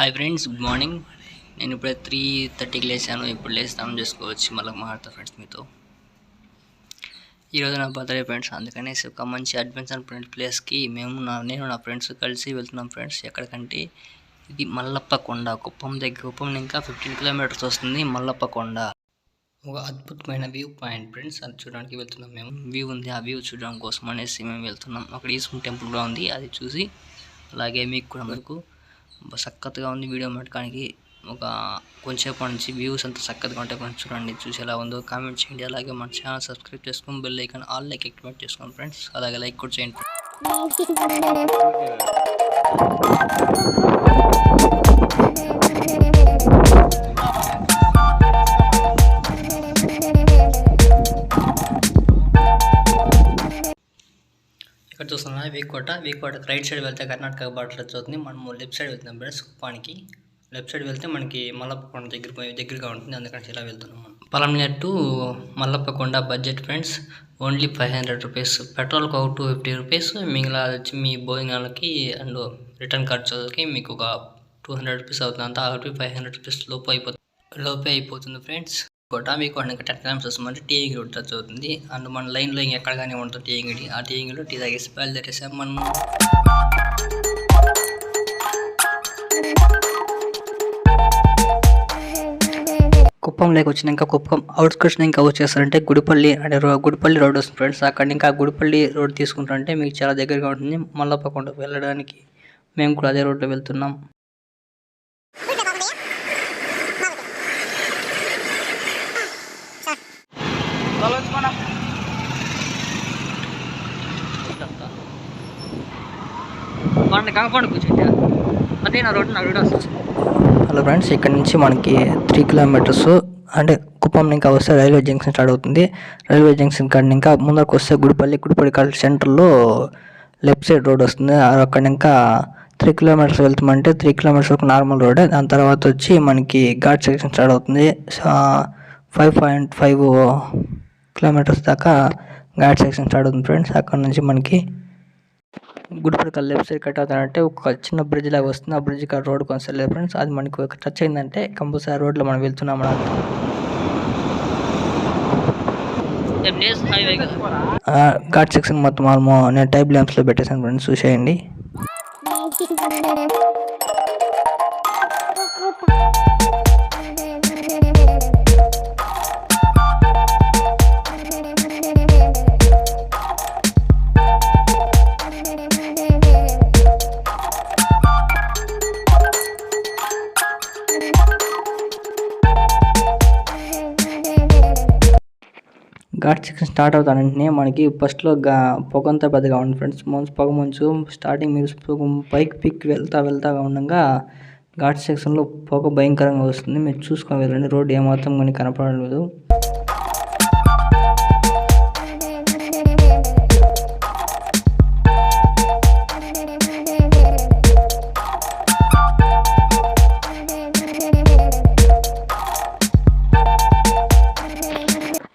Hi friends, good morning. నేను ఇప్పుడే 3:30కి లేచాను. ఇప్పుడు లేచి స్నానం చేసుకోవచ్చు, మళ్ళీ మాట్లాడతా ఫ్రెండ్స్ మీతో. ఈరోజు నా బర్త్డే ఫ్రెండ్స్, అందుకనేసి ఒక మంచి అడ్వెంచర్ ప్లేస్కి నేను నా ఫ్రెండ్స్ కలిసి వెళ్తున్నాం ఫ్రెండ్స్. ఎక్కడికంటే ఇది మల్లప్ప కొండ, కుప్పం ఇంకా 15 కిలోమీటర్స్ వస్తుంది. మల్లప్ప కొండ ఒక అద్భుతమైన వ్యూ పాయింట్ ఫ్రెండ్స్. అది చూడడానికి వెళ్తున్నాం. మేము వ్యూ ఉంది, ఆ వ్యూ చూడడం కోసం అనేసి మేము వెళ్తున్నాం. అక్కడ ఈశ్వరుని టెంపుల్ కూడా ఉంది, అది చూసి అలాగే మీకు కూడా మనకు సక్కత్తుగా ఉంది వీడియో పెట్టడానికి. ఒక కొంచెంసేపు నుంచి వ్యూస్ అంతా చక్కగా ఉంటాయి కొంచెం చూడండి. చూసి ఎలా ఉందో కామెంట్ చేయండి. అలాగే మన ఛానల్ సబ్స్క్రైబ్ చేసుకొని bell icon all like activate చేసుకోండి ఫ్రెండ్స్. అలాగే లైక్ కూడా చేయండి. ఇక్కడ చూస్తున్నా వీకోటకి రైట్ సైడ్ వెళ్తే కర్ణాటక బార్డర్ అవుతుంది. మనము లెఫ్ట్ సైడ్ వెళ్తున్నాం ఫ్రెండ్స్. కుప్పానికి లెఫ్ట్ సైడ్ వెళ్తే మనకి మల్లప్ప కొండ దగ్గరగా ఉంటుంది. అందుకని ఇలా వెళ్తున్నాం. పలంనేర్ టు మల్లప్ప కొండ బడ్జెట్ ఫ్రెండ్స్, ఓన్లీ 500 రూపీస్. పెట్రోల్కి ఒక 250 రూపీస్. మిగిలిన వచ్చి మీ భోజనాలకి అండ్ రిటర్న్ ఖర్చులకి మీకు ఒక 200 రూపీస్ అవుతుంది. అంతా 500 రూపీస్ లోపే అయిపోతుంది ఫ్రెండ్స్. మీకు 10 కిలోమీటర్స్ వస్తామంటే టీ అంగడి కూడా టచ్ అవుతుంది. అండ్ మన లైన్లో ఎక్కడగానే ఉంటుంది టీ అంగడి. ఆ టీ అంగడిలో టీ తాగేసి బయలుదేరేసాం మనం. కుప్పం లేక వచ్చినాక కుప్పం అవుట్స్కట్స్ ఇంకా వచ్చేస్తారంటే గుడిపల్లి రోడ్ వస్తుంది ఫ్రెండ్స్. అక్కడ ఇంకా గుడిపల్లి రోడ్ తీసుకుంటారంటే మీకు చాలా దగ్గరగా ఉంటుంది. మల్లప్ప కొండకు వెళ్ళడానికి మేము కూడా అదే రోడ్లో వెళ్తున్నాం. హలో ఫ్రెండ్స్, ఇక్కడ నుంచి మనకి 3 కిలోమీటర్స్ అంటే కుప్పం ఇంకా వస్తే రైల్వే జంక్షన్ స్టార్ట్ అవుతుంది. రైల్వే జంక్షన్ కాడ ఇంకా ముందరకు వస్తే గుడిపల్లి కాడ సెంటర్లో లెఫ్ట్ సైడ్ రోడ్ వస్తుంది. అక్కడ ఇంకా 3 కిలోమీటర్స్ వెళ్తామంటే 3 కిలోమీటర్స్ వరకు నార్మల్ రోడ్. దాని తర్వాత వచ్చి మనకి ఘాట్ సెక్షన్ స్టార్ట్ అవుతుంది. 5.5 కిలోమీటర్స్ దాకా ఘాట్ సెక్షన్ స్టార్ట్ అవుతుంది ఫ్రెండ్స్. అక్కడ నుంచి మనకి గుడిపల్లి లెఫ్ట్ సైడ్ కట్ అవుతానంటే ఒక చిన్న బ్రిడ్జ్ లాగా వస్తుంది. ఆ బ్రిడ్జ్ కాడ రోడ్ కొంచెం లేదు ఫ్రెండ్స్. అది మనకు టచ్ అయిందంటే కంపల్సరీ రోడ్లో మనం వెళ్తున్నాం. ఘాట్ సెక్షన్ మొత్తం నేను టైప్ ల్యాంప్స్లో పెట్టేసాను ఫ్రెండ్స్, చూసేయండి. ఘాట్ సెక్షన్ స్టార్ట్ అవుతానంటే మనకి ఫస్ట్లో పొగంతా పెద్దగా ఉంది ఫ్రెండ్స్. పొగ మంచు స్టార్టింగ్ మీరు పైకి వెళ్తా ఉండగా ఘాట్ సెక్షన్లో పొగ భయంకరంగా వస్తుంది. మీరు చూసుకొని వెళ్ళండి. రోడ్డు ఏమాత్రం కానీ కనపడలేదు.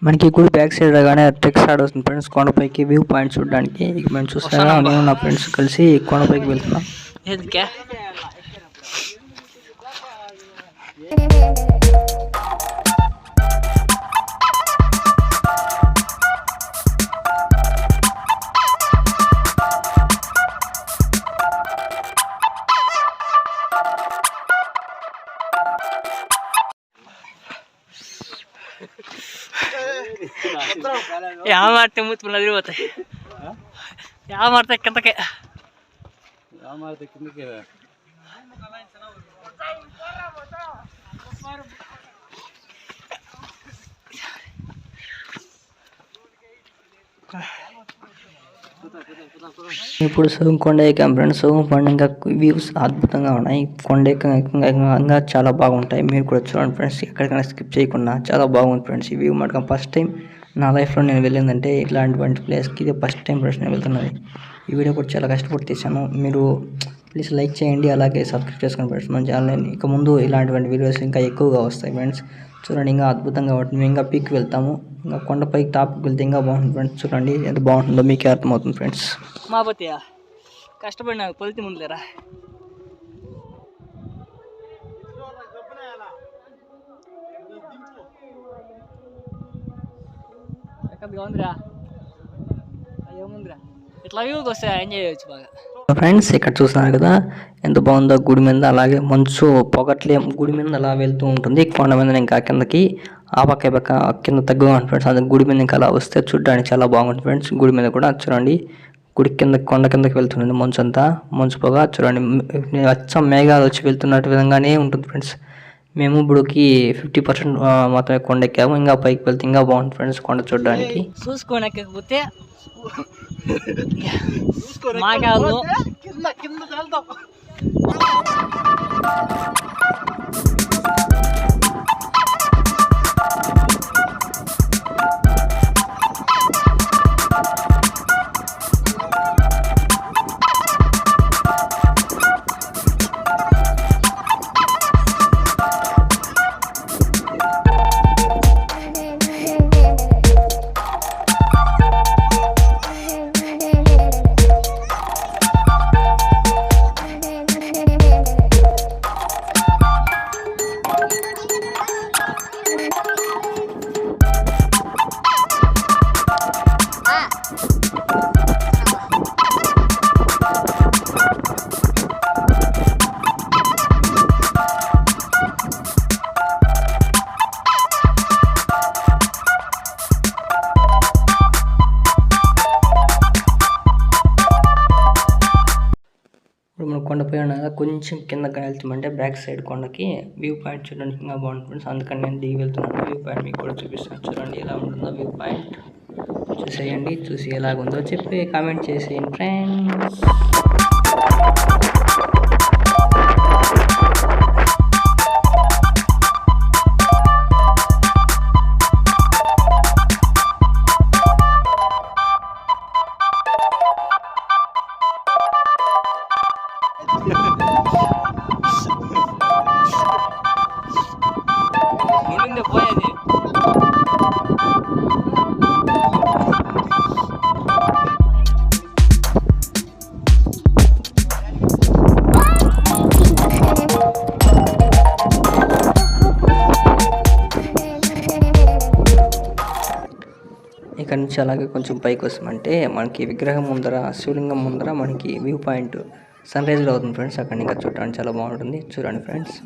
మనకి గుడి బ్యాక్ సైడ్ రాగానే ట్రెక్ స్టార్ట్ అవుతుంది ఫ్రెండ్స్. కొండపైకి వ్యూ పాయింట్ చూడడానికి మేము చూస్తాను. నేను నా ఫ్రెండ్స్ కలిసి కొండపైకి వెళ్తున్నాం. ಯಾವ ಮಾಡ್ತೆ ಮುತ್ಮಲ್ಲ ಇರುವತ್ತೆ ಯಾವ ಮಾಡ್ತೆ ಕಿಂದಕ್ಕೆ ఇప్పుడు సగం కొండ ఎక్కాం ఫ్రెండ్స్. సగం కొండ ఇంకా వ్యూస్ అద్భుతంగా ఉన్నాయి. కొండ ఇంకా చాలా బాగుంటాయి. మీరు కూడా చూడండి ఫ్రెండ్స్, ఎక్కడికైనా స్కిప్ చేయకుండా. చాలా బాగుంది ఫ్రెండ్స్ ఈ వ్యూ మాట. ఫస్ట్ టైం నా లైఫ్లో నేను వెళ్ళిందంటే ఇట్లాంటి ప్లేస్కి ఇదే ఫస్ట్ టైం ఫ్రెండ్స్ నేను వెళ్తున్నది. ఈ వీడియో కూడా చాలా కష్టపడి తీసాను. మీరు ప్లీజ్ లైక్ చేయండి, అలాగే సబ్స్క్రైబ్ చేసుకోండి ఫ్రెండ్స్ మన ఛానల్ని. ఇక ముందు ఇలాంటి వీడియోస్ ఇంకా ఎక్కువగా వస్తాయి ఫ్రెండ్స్. చూడండి, ఇంకా అద్భుతంగా ఉంటుంది. మేము ఇంకా పీక్కి వెళ్తాము. ఇంకా కొండపైకి టాప్కి వెళ్తే ఇంకా బాగుంటుంది ఫ్రెండ్స్. చూడండి ఎంత బాగుంటుందో మీకే అర్థమవుతుంది ఫ్రెండ్స్. మా పోతీయా కష్టపడినా పొలితి ముందులేరా. సక్కగా ఉందిరా, ఏముందిరా ఇట్లా వ్యూకి వస్తే ఎంజాయ్ చేయొచ్చు బాగా. ఫ్రెండ్స్ ఇక్కడ చూస్తున్నారు కదా ఎంత బాగుందో గుడి మీద, అలాగే మంచు పొగట్లే గుడి మీద అలా వెళ్తూ ఉంటుంది. కొండ మీద ఇంకా కిందకి ఆ పక్క పక్క కింద తగ్గుగా ఉంటుంది ఫ్రెండ్స్. అది గుడి మీద ఇంకా అలా వస్తే చూడడానికి చాలా బాగుంటుంది ఫ్రెండ్స్. గుడి మీద కూడా చూడండి, గుడి కింద కొండ కిందకి వెళ్తుంది మంచు అంతా, మంచు పొగ చూడండి, అచ్చం మేఘాలు వచ్చి వెళ్తున్నట్టు విధంగానే ఉంటుంది ఫ్రెండ్స్. మేము ఇప్పుడుకి 50% మొత్తం కొండ ఎక్కాము, ఇంకా పైకి వెళ్తే ఇంకా బాగుంటుంది ఫ్రెండ్స్ కొండ చూడడానికి. చూసుకొని ఎక్కకపోతే మేఘాలు ఇప్పుడు మనం కొండపై ఉండగా కొంచెం కిందకి వెళ్తామంటే బ్యాక్ సైడ్ కొండకి వ్యూ పాయింట్ చూడడానికి ఇంకా బాగుంటుంది ఫ్రెండ్స్. అందుకని నేను దిగి వెళ్తున్నాను. వ్యూ పాయింట్ మీకు కూడా చూపిస్తాను, చూడండి ఎలా ఉంటుందో వ్యూ పాయింట్. చూసేయండి, చూసి ఎలాగుందో చెప్పి కామెంట్ చేసేయండి ఫ్రెండ్స్. పోయేది ఇక్కడ నుంచి అలాగే కొంచెం పైకి వస్తామంటే మనకి విగ్రహం ముందర, శివలింగం ముందర మనకి వ్యూ పాయింట్ సన్ రైజ్ అవుతుంది ఫ్రెండ్స్. అక్కడ ఇంకా చూడడానికి చాలా బాగుంటుంది, చూడండి ఫ్రెండ్స్.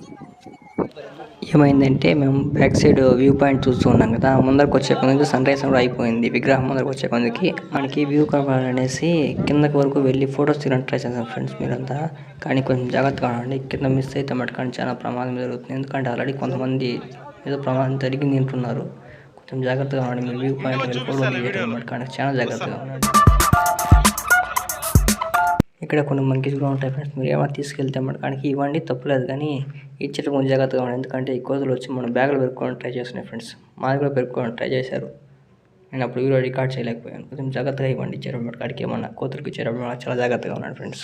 ఏమైందంటే మేము బ్యాక్ సైడ్ వ్యూ పాయింట్ చూస్తూ ఉన్నాం కదా, ముందరకు వచ్చే కొందికి సన్ రైజ్ కూడా అయిపోయింది. విగ్రహం ముందరకు వచ్చే కొందికి మనకి వ్యూ కనపడాలనేసి కిందకి వరకు వెళ్ళి ఫొటోస్ తీయడానికి ట్రై చేస్తాం ఫ్రెండ్స్ మీరంతా. కానీ కొంచెం జాగ్రత్తగా ఉండండి, కింద మిస్ అయితే మటుకండి చాలా ప్రమాదం జరుగుతుంది. ఎందుకంటే ఆల్రెడీ కొంతమంది ఏదో ప్రమాదం జరిగింది తింటున్నారు. కొంచెం జాగ్రత్తగా ఉండండి, మీరు వ్యూ పాయింట్ వెళ్ళి ఫోటో తీయడం మటుకండి చాలా జాగ్రత్తగా ఉండండి. ఇక్కడ కొన్ని మంకీస్ కూడా ఉంటాయి ఫ్రెండ్స్. మీరు ఏమైనా తీసుకెళ్తే మనకి ఇవ్వండి, తప్పులేదు, కానీ ఇచ్చేటప్పుడు కొంచెం జాగ్రత్తగా ఉండండి. ఎందుకంటే ఈ కోతులు వచ్చి మన బ్యాగ్లో పెరుక్కోవడం ట్రై చేస్తున్నాయి ఫ్రెండ్స్. మాది కూడా పెరుక్కోవడం ట్రై చేశారు. నేను అప్పుడు వీడియో రికార్డ్ చేయలేకపోయాను. కొంచెం జాగ్రత్తగా ఇవ్వండి ఇచ్చేటప్పుడు. కాడికి ఏమన్నా కోతులకి ఇచ్చేటప్పుడు చాలా జాగ్రత్తగా ఉన్నాడు ఫ్రెండ్స్.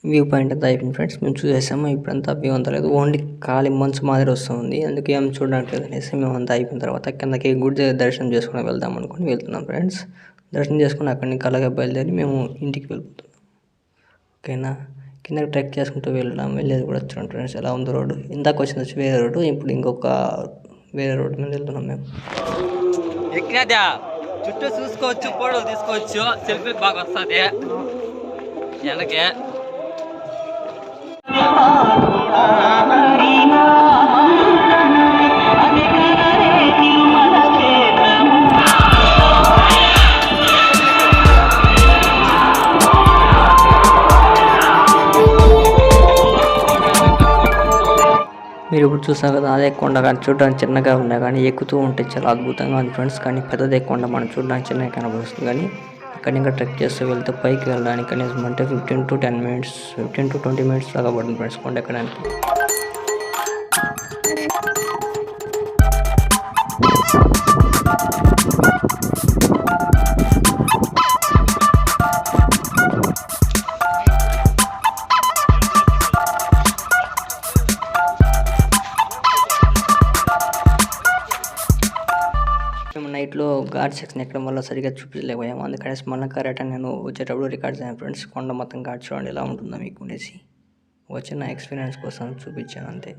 వ్యూ పాయింట్ అంతా అయిపోయింది ఫ్రెండ్స్, మేము చూసేసాము. ఇప్పుడంతా వ్యూ అంతా లేదు, ఓన్లీ ఖాళీ మంచు మాదిరి వస్తుంది. అందుకే ఏం చూడడానికి లేదు అనేసి మేము అంతా అయిపోయిన తర్వాత కిందకి గుడి దగ్గర దర్శనం చేసుకుని వెళ్దాం అనుకుని వెళ్తున్నాం ఫ్రెండ్స్. దర్శనం చేసుకుని అక్కడి నుంచి అలాగే బయలుదేరి మేము ఇంటికి వెళ్ళిపోతున్నాం. ఓకేనా, కిందకి ట్రెక్ చేసుకుంటూ వెళ్ళేది కూడా చూడండి ఫ్రెండ్స్ ఎలా ఉంది రోడ్డు. ఇందాక వచ్చింది వచ్చి వేరే రోడ్డు, ఇప్పుడు ఇంకొక వేరే రోడ్డు మీద వెళ్తున్నాం మేము. ఎక్కినదా చుట్టూ చూసుకోవచ్చు, ఫోటోలు తీసుకోవచ్చు, సెల్ఫీ బాగా వస్తుంది వెనకే. మీరు ఇప్పుడు చూసారు కదా, అదే కొండ కానీ చూడడానికి చిన్నగా ఉన్నా కానీ ఎక్కుతూ ఉంటే చాలా అద్భుతంగా ఉంది ఫ్రెండ్స్. కానీ పెద్దదే కొండ మనం చూడడానికి చిన్నగా కనబడుతుంది, కానీ ఇక్కడ ఇంకా ట్రెక్ చేస్తూ వెళ్తే పైకి వెళ్ళడానికి కనీసం అంటే 15 to 20 minutes దాకా పడుతుంది ఫ్రెండ్స్ కొండ ఎక్కడానికి. మేము నైట్లో ఘాట్ సెక్షన్ ఎక్కడం వల్ల సరిగ్గా చూపించలేకపోయాము. అందుకనేసి మళ్ళీ కరెక్ట్ నేను వచ్చేటప్పుడు రికార్డ్ చేశాను ఫ్రెండ్స్. కొండ మొత్తం ఘాట్ చూడండి ఎలా ఉంటుందో మీకు ఉండేసి. వచ్చిన ఎక్స్పీరియన్స్ కోసం చూపించాను అంతే.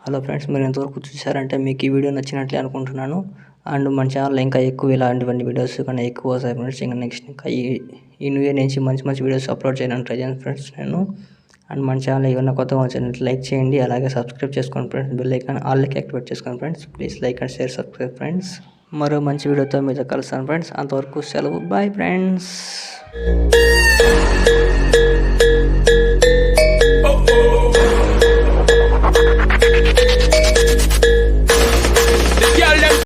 హలో ఫ్రెండ్స్, మీరు ఎంతవరకు చూసారంటే మీకు ఈ వీడియో నచ్చినట్లే అనుకుంటున్నాను. అండ్ మన ఛానల్ ఇంకా ఎక్కువ ఇలాంటివన్నీ వీడియోస్ కన్నా ఎక్కువ వస్తాయి ఫ్రెండ్స్. ఇంకా నెక్స్ట్ ఇంకా ఈ న్యూ ఇయర్ నుంచి మంచి మంచి వీడియోస్ అప్లోడ్ చేయడానికి ట్రై చేయండి ఫ్రెండ్స్ నేను. అండ్ మన ఛానల్ ఏమన్నా కొత్తగా వచ్చినట్టు లైక్ చేయండి, అలాగే సబ్స్క్రైబ్ చేసుకోండి ఫ్రెండ్స్. బెల్ ఐకాన్ ఆల్కి యాక్టివేట్ చేసుకోండి friends. Please like and share, subscribe friends. మరో మంచి వీడియోతో మీతో కలుస్తాను ఫ్రెండ్స్. అంతవరకు సెలవు, బాయ్ ఫ్రెండ్స్.